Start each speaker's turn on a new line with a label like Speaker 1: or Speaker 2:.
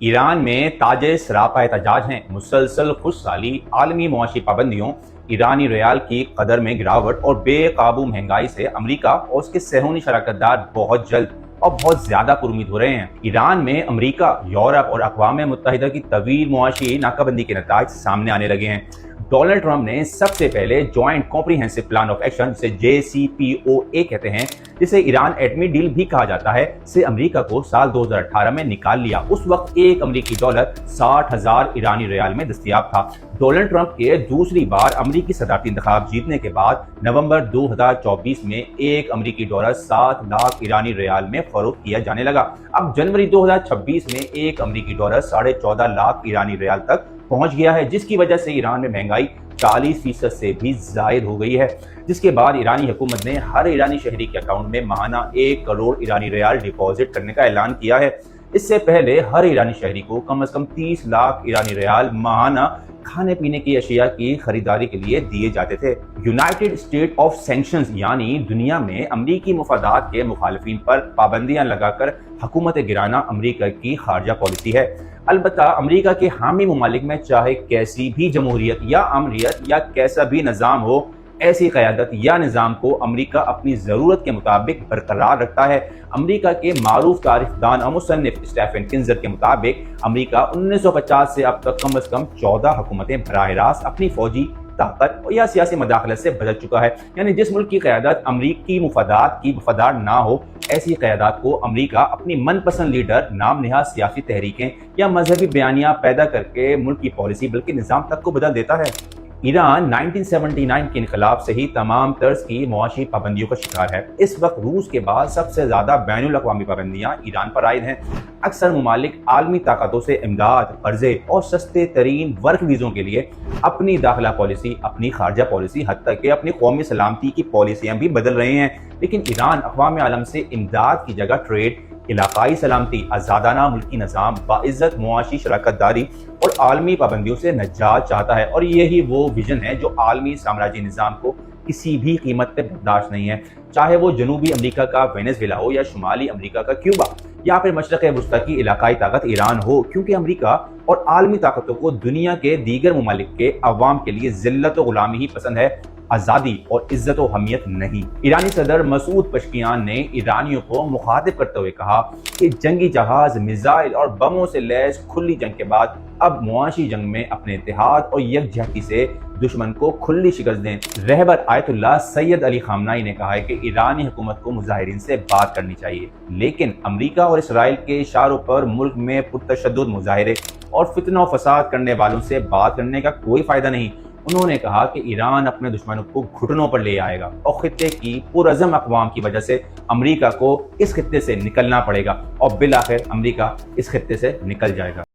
Speaker 1: Iran में ताजे सरापा एहतजाज हैं। मुसलसल खुशहाली, आलमी मुआशी पाबंदियों, ईरानी रियाल की कदर में गिरावट और बेकाबू महंगाई से अमरीका और उसके सहूनी शराकतदार बहुत जल्द और बहुत ज्यादा पुरुमीद हो रहे हैं। ईरान में अमरीका, यूरोप और अक़वाम मुत्तहिदा की तवील मुआशी नाकाबंदी के नताइज सामने आने लगे हैं। डोनाल्ड ट्रंप ने सबसे पहले joint comprehensive plan of action, जिसे JCPOA कहते हैं, जिसे ईरान एटमी डील भी कहा जाता है, से अमेरिका को साल 2018 में निकाल लिया। उस वक्त एक अमेरिकी डॉलर 60,000 ईरानी रियाल में दस्तयाब था। डोनाल्ड ट्रंप के दूसरी बार अमेरिकी सदारती इंतखाब जीतने के बाद नवंबर 2024 में एक अमेरिकी डॉलर 7 लाख ईरानी रियाल में फरोख्त किया जाने लगा। अब जनवरी 2026 में एक अमेरिकी डॉलर 14.5 लाख ईरानी रियाल तक पहुंच गया है, जिसकी वजह से ईरान में महंगाई 40% से भी जायद हो गई है। जिसके बाद ईरानी हुकूमत ने हर ईरानी शहरी के अकाउंट में माहाना 1 करोड़ ईरानी रियाल डिपॉजिट करने का ऐलान किया है। इससे पहले हर ईरानी शहरी को कम से कम 30 लाख ईरानी रियाल माहाना खाने पीने की अशिया की खरीदारी के लिए दिए जाते थे। यूनाइटेड स्टेट ऑफ सैंक्शंस यानी दुनिया में अमरीकी मुफादात के मुखालिफिन पर पाबंदियां लगाकर हुकूमत गिराना अमरीका की खारजा पॉलिसी है। अलबत्ता अमरीका के हामी मुमालिक में चाहे कैसी भी जमहूरियत या अमरीत या कैसा भी निज़ाम हो, ऐसी क़यादत या निज़ाम को अमरीका अपनी ज़रूरत के मुताबिक बरकरार रखता है। अमरीका के मारूफ तारीखदान और मुसन्निफ स्टेफन किन्जर के मुताबिक अमरीका 1950 से अब तक कम से कम 14 हुकूमतें बराह रास्त अपनी फौजी ताकत या सियासी मदाखलत से बदल चुका है। यानी जिस मुल्क की क़यादत अमरीकी मुफादात की वफादार ना हो, ऐसी क़यादत को अमरीका अपनी मनपसंद लीडर, नाम नेहा सियासी तहरीकें या मजहबी बयानियां पैदा करके मुल्क की पॉलिसी बल्कि निज़ाम तक को बदल देता है। ईरान 1979 के इनकलाब से ही तमाम तर्ज की मुआशी पाबंदियों का शिकार है। इस वक्त रूस के बाद सबसे ज्यादा बैनुल अक़वामी पाबंदियां ईरान पर आयद हैं। अक्सर मुमालिक आलमी ताकतों से इमदाद, कर्जे और सस्ते तरीन वर्क वीज़ों के लिए अपनी दाखिला पॉलिसी, अपनी खारजा पॉलिसी, हत्ता कि अपनी कौमी सलामती की पॉलिसियां भी बदल रहे हैं। लेकिन ईरान अक़वाम आलम से इमदाद की जगह ट्रेड, इलाकाई सलामती, आज़ादाना मुल्की निज़ाम, बाइज़्ज़त मुआशी शराकतदारी और आलमी पाबंदियों से निजात चाहता है। और यही वो विजन है जो आलमी साम्राज्य निज़ाम को किसी भी कीमत पर बर्दाश्त नहीं है, चाहे वो जनूबी अमेरिका का वेनेजुएला हो या शुमाली अमेरिका का क्यूबा या फिर मशरक़ वुस्ता की इलाकाई ताकत ईरान हो। क्योंकि अमेरिका और आलमी ताकतों को दुनिया के दीगर ममालिक के अवाम के लिए जिल्लत और गुलामी ही पसंद है, आज़ादी और इज्जत और हमियत नहीं। ईरानी सदर मसूद पशकियान ने ईरानियों को मुखातिब करते हुए कहा कि जंगी जहाज, मिसाइल और बमों से लैस खुली जंग के बाद अब मुआशी जंग में अपने इत्तेहाद और यकजहती से दुश्मन को खुली शिकस्त दें। रहबर आयतुल्लाह सैयद अली खामनाई ने कहा है कि ईरानी हुकूमत को मुजाहिरीन से बात करनी चाहिए, लेकिन अमरीका और इसराइल के इशारों पर मुल्क में पुरतशद्दुद मुजाहिरे और फितना और फसाद करने वालों से बात करने का कोई फायदा नहीं। उन्होंने कहा कि ईरान अपने दुश्मनों को घुटनों पर ले आएगा और खित्ते की पुरअज़म अक़वाम की वजह से अमरीका को इस खित्ते से निकलना पड़ेगा और बिलाखिर अमरीका इस खित्ते से निकल जाएगा।